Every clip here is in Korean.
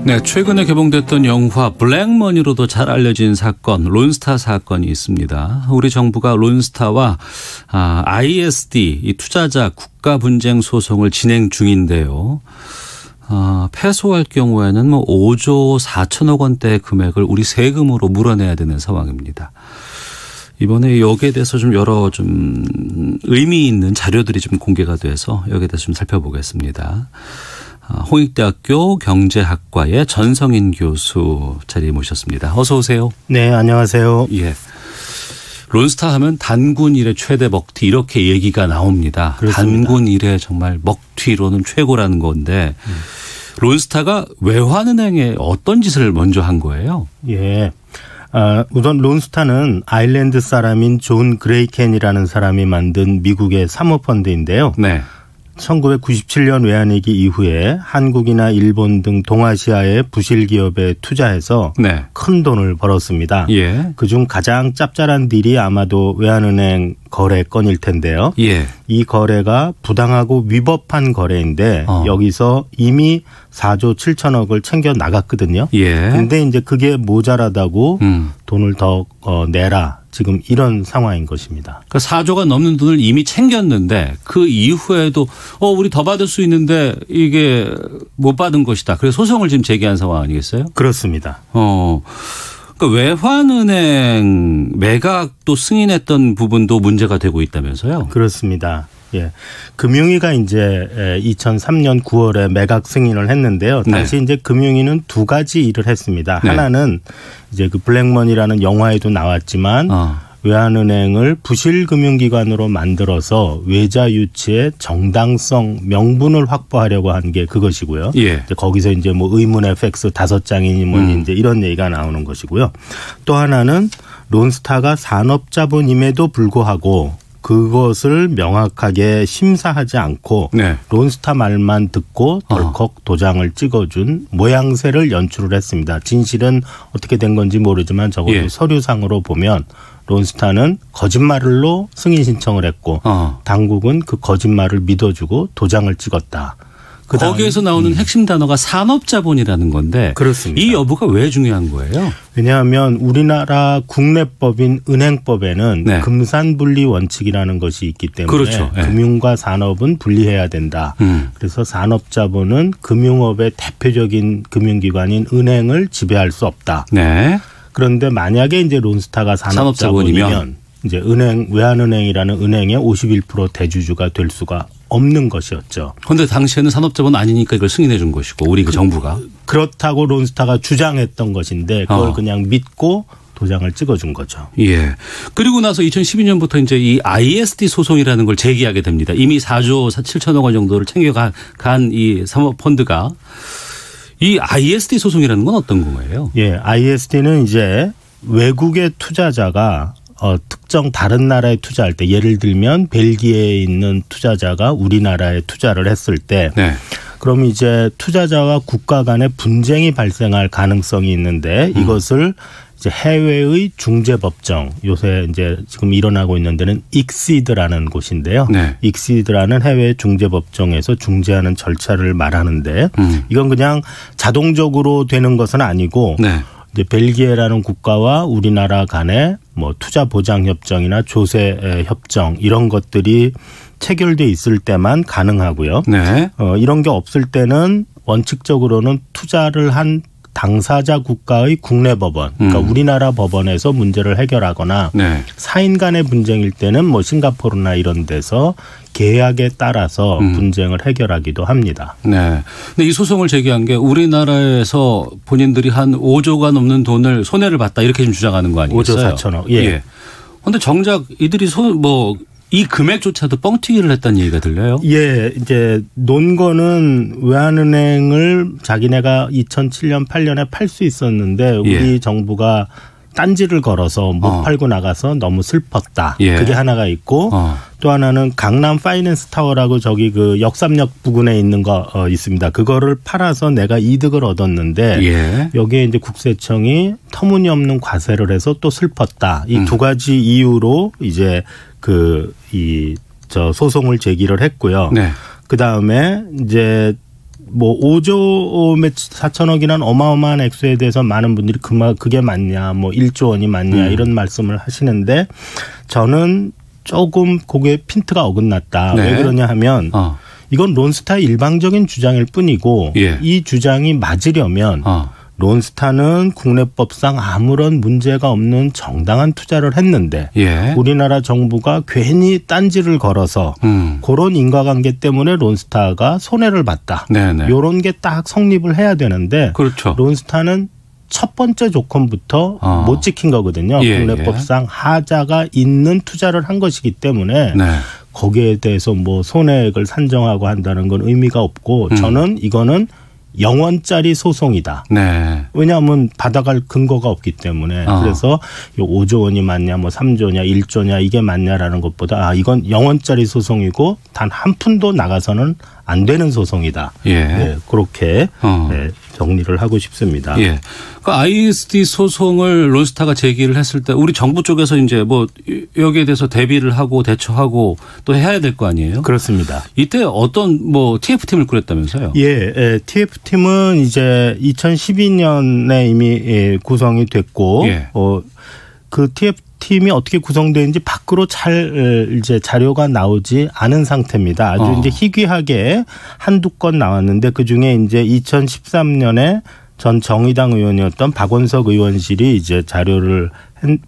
네, 최근에 개봉됐던 영화 블랙머니로도 잘 알려진 사건, 론스타 사건이 있습니다. 우리 정부가 론스타와 ISD, 이 투자자 국가 분쟁 소송을 진행 중인데요. 패소할 경우에는 5조 4천억 원대의 금액을 우리 세금으로 물어내야 되는 상황입니다. 이번에 여기에 대해서 여러 의미 있는 자료들이 공개가 돼서 여기에 대해서 살펴보겠습니다. 홍익대학교 경제학과의 전성인 교수 자리에 모셨습니다. 어서 오세요. 네, 안녕하세요. 예. 론스타 하면 단군 일의 최대 먹튀 이렇게 얘기가 나옵니다. 그렇습니다. 단군 일의 정말 먹튀로는 최고라는 건데 론스타가 외환은행에 어떤 짓을 먼저 한 거예요? 예. 우선 론스타는 아일랜드 사람인 존 그레이켄이라는 사람이 만든 미국의 사모펀드인데요. 네. 1997년 외환위기 이후에 한국이나 일본 등 동아시아의 부실 기업에 투자해서 네. 큰 돈을 벌었습니다. 예. 그중 가장 짭짤한 딜이 아마도 외환은행 거래 건일 텐데요. 예. 이 거래가 부당하고 위법한 거래인데 여기서 이미 4조 7천억을 챙겨 나갔거든요. 예. 근데 이제 그게 모자라다고 돈을 더 내라. 지금 이런 상황인 것입니다. 그러니까 4조가 넘는 돈을 이미 챙겼는데 그 이후에도 우리 더 받을 수 있는데 이게 못 받은 것이다. 그래서 소송을 지금 제기한 상황 아니겠어요? 그렇습니다. 그러니까 외환은행 매각도 승인했던 부분도 문제가 되고 있다면서요? 그렇습니다. 예. 금융위가 이제 2003년 9월에 매각 승인을 했는데요. 당시 이제 금융위는 두 가지 일을 했습니다. 네. 하나는 이제 그 블랙머니라는 영화에도 나왔지만 외환은행을 부실 금융기관으로 만들어서 외자 유치의 정당성 명분을 확보하려고 한 게 그것이고요. 예. 이제 거기서 이제 의문의 팩스 5장이니 이제 이런 얘기가 나오는 것이고요. 또 하나는 론스타가 산업자본임에도 불구하고 그것을 명확하게 심사하지 않고 네. 론스타 말만 듣고 덜컥 도장을 찍어준 모양새를 연출을 했습니다. 진실은 어떻게 된 건지 모르지만 적어도 예. 서류상으로 보면 론스타는 거짓말로 승인 신청을 했고 당국은 그 거짓말을 믿어주고 도장을 찍었다. 거기에서 나오는 핵심 단어가 산업자본이라는 건데 그렇습니다. 이 여부가 왜 중요한 거예요? 왜냐하면 우리나라 국내법인 은행법에는 네. 금산분리 원칙이라는 것이 있기 때문에 그렇죠. 네. 금융과 산업은 분리해야 된다. 그래서 산업자본은 금융업의 대표적인 금융기관인 은행을 지배할 수 없다. 네. 그런데 만약에 이제 론스타가 산업자본이면 이제 외환은행이라는 은행의 51% 대주주가 될 수가 없는 것이었죠. 그런데 당시에는 산업자본 아니니까 이걸 승인해 준 것이고 우리 정부가. 그렇다고 론스타가 주장했던 것인데 그걸 그냥 믿고 도장을 찍어준 거죠. 예. 그리고 나서 2012년부터 이제 이 ISD 소송이라는 걸 제기하게 됩니다. 이미 4조 7천억 원 정도를 챙겨간 이 사모펀드가 이 ISD 소송이라는 건 어떤 거예요? 예, ISD는 이제 외국의 투자자가 특정 다른 나라에 투자할 때 예를 들면 벨기에에 있는 투자자가 우리나라에 투자를 했을 때 그럼 이제 투자자와 국가 간의 분쟁이 발생할 가능성이 있는데 이것을 이제 해외의 중재법정 요새 이제 지금 일어나고 있는 데는 익시드라는 곳인데요. 익시드라는 해외 중재법정에서 중재하는 절차를 말하는데 이건 그냥 자동적으로 되는 것은 아니고 이제 벨기에라는 국가와 우리나라 간의 투자 보장 협정이나 조세 협정 이런 것들이 체결돼 있을 때만 가능하고요. 이런 게 없을 때는 원칙적으로는 투자를 한 당사자 국가의 국내 법원, 그러니까 우리나라 법원에서 문제를 해결하거나 사인 간의 분쟁일 때는 싱가포르나 이런 데서 계약에 따라서 분쟁을 해결하기도 합니다. 네. 근데 이 소송을 제기한 게 우리나라에서 본인들이 한 5조가 넘는 돈을 손해를 봤다 이렇게 좀 주장하는 거 아니겠어요? 5조 4천억. 예. 그런데 정작 이들이 이 금액조차도 뻥튀기를 했다는 얘기가 들려요? 예, 이제 논거는 외환은행을 자기네가 2007년 8년에 팔 수 있었는데 우리 정부가 딴지를 걸어서 못 팔고 나가서 너무 슬펐다. 그게 하나가 있고 또 하나는 강남 파이낸스 타워라고 저기 그 역삼역 부근에 있는 거 있습니다. 그거를 팔아서 내가 이득을 얻었는데 여기에 이제 국세청이 터무니없는 과세를 해서 또 슬펐다. 이 두 가지 이유로 이제 소송을 제기를 했고요. 그 다음에 이제 뭐 5조 4천억이라는 어마어마한 액수에 대해서 많은 분들이 그게 맞냐, 뭐 1조 원이 맞냐 이런 말씀을 하시는데 저는 조금 그게 핀트가 어긋났다. 네. 왜 그러냐 하면 이건 론스타의 일방적인 주장일 뿐이고 예. 이 주장이 맞으려면 론스타는 국내법상 아무런 문제가 없는 정당한 투자를 했는데 예. 우리나라 정부가 괜히 딴지를 걸어서 그런 인과관계 때문에 론스타가 손해를 봤다. 이런 게 딱 성립을 해야 되는데 그렇죠. 론스타는 첫 번째 조건부터 못 지킨 거거든요. 예. 국내법상 하자가 있는 투자를 한 것이기 때문에 네. 거기에 대해서 뭐 손해액을 산정하고 한다는 건 의미가 없고 저는 이거는 영원짜리 소송이다. 네. 왜냐하면 받아갈 근거가 없기 때문에 그래서 5조 원이 맞냐 뭐 3조냐 1조냐 이게 맞냐라는 것보다 이건 영원짜리 소송이고 단 한 푼도 나가서는 안 되는 소송이다. 예. 네, 그렇게 네, 정리를 하고 싶습니다. 예. 그러니까 ISD 소송을 론스타가 제기를 했을 때 우리 정부 쪽에서 이제 뭐 여기에 대해서 대비를 하고 대처하고 또 해야 될 거 아니에요? 그렇습니다. 이때 어떤 뭐 TF팀을 꾸렸다면서요? 예, TF팀은 이제 2012년에 이미 구성이 됐고 예. 그 TF팀이 어떻게 구성되는지 밖으로 잘 이제 자료가 나오지 않은 상태입니다. 아주 이제 희귀하게 한두 건 나왔는데 그 중에 이제 2013년에 전 정의당 의원이었던 박원석 의원실이 이제 자료를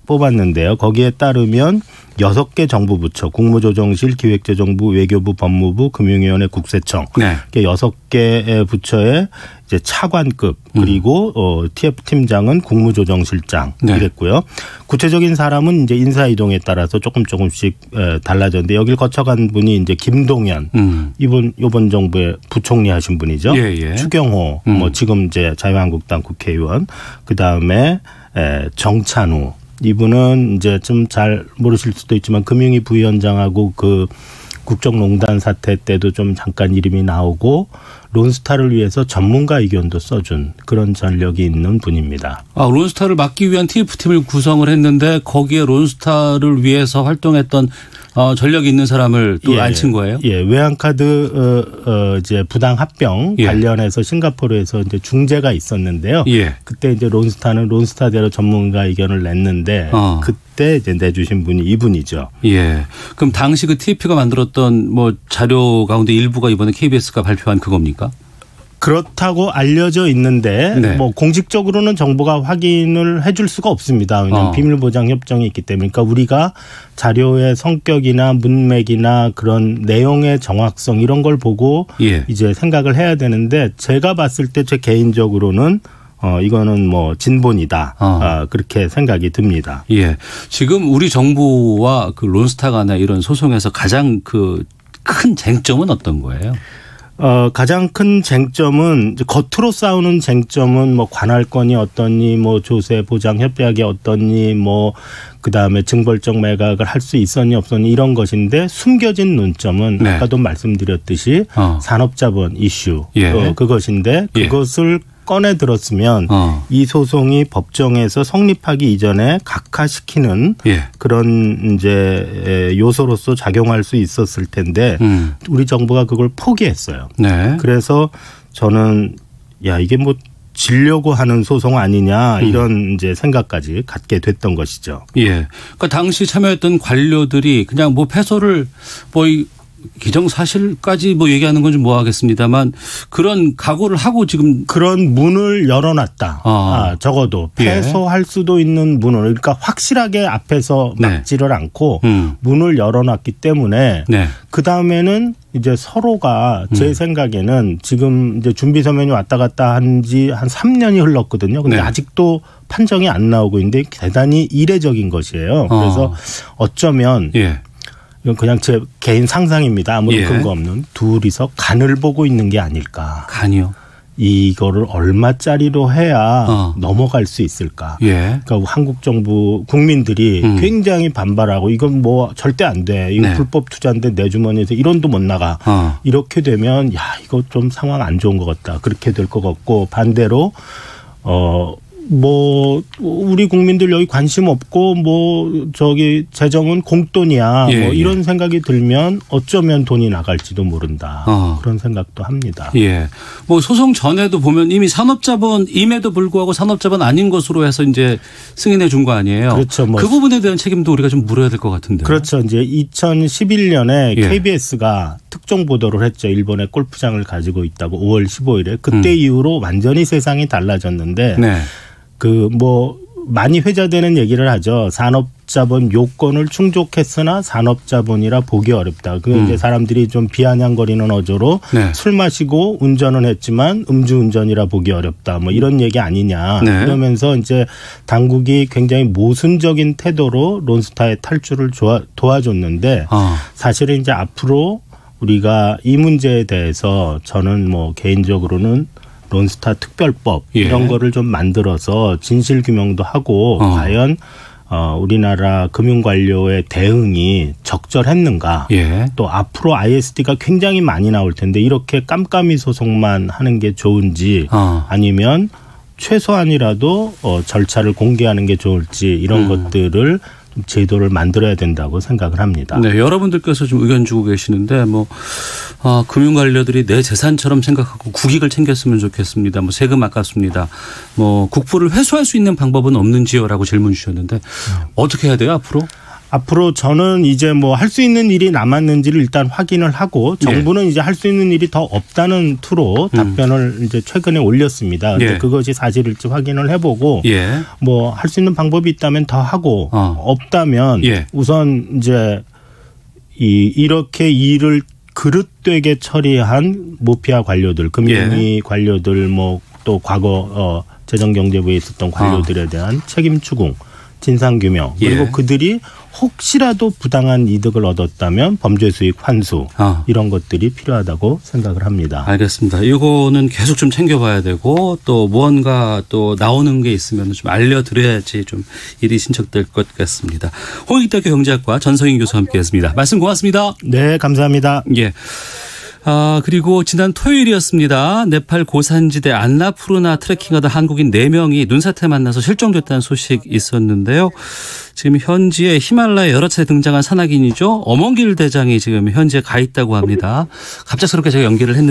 뽑았는데요. 거기에 따르면 6개 정부 부처, 국무조정실, 기획재정부, 외교부, 법무부, 금융위원회, 국세청 네. 6개 부처의 이제 차관급 그리고 TF팀장은 국무조정실장 이랬고요. 구체적인 사람은 이제 인사이동에 따라서 조금씩 달라졌는데 여길 거쳐간 분이 이제 김동연 이번 정부의 부총리 하신 분이죠. 예. 추경호 뭐 지금 이제 자유한국당 국회의원 그다음에 정찬우 이분은 이제 좀 잘 모르실 수도 있지만 금융위 부위원장하고 그 국정농단 사태 때도 좀 잠깐 이름이 나오고 론스타를 위해서 전문가 의견도 써준 그런 전력이 있는 분입니다. 론스타를 막기 위한 TF팀을 구성을 했는데 거기에 론스타를 위해서 활동했던 전력이 있는 사람을 또 앉힌 거예요? 예, 외환카드 이제 부당 합병 관련해서 싱가포르에서 이제 중재가 있었는데요. 그때 이제 론스타는 론스타대로 전문가 의견을 냈는데 그때 이제 내주신 분이 이분이죠. 예. 그럼 당시 그 TF가 만들었던 뭐 자료 가운데 일부가 이번에 KBS가 발표한 그겁니까? 그렇다고 알려져 있는데 네. 뭐 공식적으로는 정부가 확인을 해줄 수가 없습니다. 왜냐하면 비밀보장 협정이 있기 때문에. 그러니까 우리가 자료의 성격이나 문맥이나 그런 내용의 정확성 이런 걸 보고 이제 생각을 해야 되는데 제가 봤을 때 제 개인적으로는 이거는 뭐 진본이다. 그렇게 생각이 듭니다. 예. 지금 우리 정부와 그 론스타 간의 이런 소송에서 가장 그 큰 쟁점은 어떤 거예요? 가장 큰 쟁점은 겉으로 싸우는 쟁점은 뭐 관할권이 어떠니 뭐 조세 보장 협약이 어떠니 뭐 그다음에 징벌적 매각을 할 수 있었니 없었니 이런 것인데 숨겨진 논점은 네. 아까도 말씀드렸듯이 산업자본 이슈 그것인데 그것을 꺼내 들었으면 이 소송이 법정에서 성립하기 이전에 각하시키는 그런 이제 요소로서 작용할 수 있었을 텐데 우리 정부가 그걸 포기했어요. 네. 그래서 저는 이게 뭐 지려고 하는 소송 아니냐 이런 이제 생각까지 갖게 됐던 것이죠. 예. 그러니까 당시 참여했던 관료들이 그냥 뭐 패소를 뭐 기정사실까지 뭐 얘기하는 건 좀 뭐하겠습니다만 그런 각오를 하고 지금 그런 문을 열어놨다. 적어도 패소할 수도 있는 문을 그러니까 확실하게 앞에서 막지를 않고 문을 열어놨기 때문에 그 다음에는 이제 서로가 제 생각에는 지금 이제 준비 서면이 왔다 갔다 한 지 한 3년이 흘렀거든요. 근데 아직도 판정이 안 나오고 있는데 대단히 이례적인 것이에요. 그래서 어쩌면 이건 그냥 제 개인 상상입니다. 아무런 근거 없는 둘이서 간을 보고 있는 게 아닐까. 간이요? 이거를 얼마짜리로 해야 넘어갈 수 있을까. 그러니까 한국 정부 국민들이 굉장히 반발하고 이건 뭐 절대 안 돼. 이거 불법 투자인데 내 주머니에서 1원도 못 나가. 이렇게 되면 이거 좀 상황 안 좋은 것 같다. 그렇게 될 것 같고 반대로 뭐 우리 국민들 여기 관심 없고 뭐 저기 재정은 공돈이야 뭐 이런 생각이 들면 어쩌면 돈이 나갈지도 모른다 그런 생각도 합니다. 예. 뭐 소송 전에도 보면 이미 산업자본임에도 불구하고 산업자본 아닌 것으로 해서 이제 승인해 준 거 아니에요. 그렇죠. 뭐 그 부분에 대한 책임도 우리가 좀 물어야 될 것 같은데. 그렇죠. 이제 2011년에 KBS가 특종 보도를 했죠. 일본의 골프장을 가지고 있다고 5월 15일에 그때 이후로 완전히 세상이 달라졌는데. 네. 그 뭐 많이 회자되는 얘기를 하죠. 산업자본 요건을 충족했으나 산업자본이라 보기 어렵다. 그 이제 사람들이 좀 비아냥거리는 어조로 술 마시고 운전은 했지만 음주운전이라 보기 어렵다. 뭐 이런 얘기 아니냐. 그러면서 이제 당국이 굉장히 모순적인 태도로 론스타의 탈출을 도와줬는데 사실은 이제 앞으로 우리가 이 문제에 대해서 저는 뭐 개인적으로는 론스타 특별법 이런 거를 좀 만들어서 진실 규명도 하고 과연 우리나라 금융관료의 대응이 적절했는가 또 앞으로 ISD가 굉장히 많이 나올 텐데 이렇게 깜깜이 소송만 하는 게 좋은지 아니면 최소한이라도 절차를 공개하는 게 좋을지 이런 것들을 제도를 만들어야 된다고 생각을 합니다. 네, 여러분들께서 좀 의견 주고 계시는데 뭐 금융관료들이 내 재산처럼 생각하고 국익을 챙겼으면 좋겠습니다. 뭐 세금 아깝습니다. 뭐 국부를 회수할 수 있는 방법은 없는지요라고 질문 주셨는데 어떻게 해야 돼요 앞으로? 앞으로 저는 이제 뭐 할 수 있는 일이 남았는지를 일단 확인을 하고 정부는 이제 할 수 있는 일이 더 없다는 투로 답변을 이제 최근에 올렸습니다. 근데 그것이 사실일지 확인을 해보고 뭐 할 수 있는 방법이 있다면 더 하고 없다면 우선 이제 이렇게 일을 그릇되게 처리한 모피아 관료들, 금융위 관료들 뭐 또 과거 재정경제부에 있었던 관료들에 대한 책임 추궁. 진상규명 그리고 그들이 혹시라도 부당한 이득을 얻었다면 범죄 수익 환수 이런 것들이 필요하다고 생각을 합니다. 알겠습니다. 이거는 계속 좀 챙겨봐야 되고 또 무언가 또 나오는 게 있으면 좀 알려드려야지 좀 일이 신척될 것 같습니다. 홍익대학교 경제학과 전성인 교수와 함께했습니다. 말씀 고맙습니다. 네, 감사합니다. 예. 그리고 지난 토요일이었습니다. 네팔 고산지대 안나푸르나 트레킹하던 한국인 4명이 눈사태 만나서 실종됐다는 소식 있었는데요. 지금 현지에 히말라야 여러 차례 등장한 산악인이죠. 어멍길 대장이 지금 현지에 가 있다고 합니다. 갑작스럽게 제가 연결을 했는데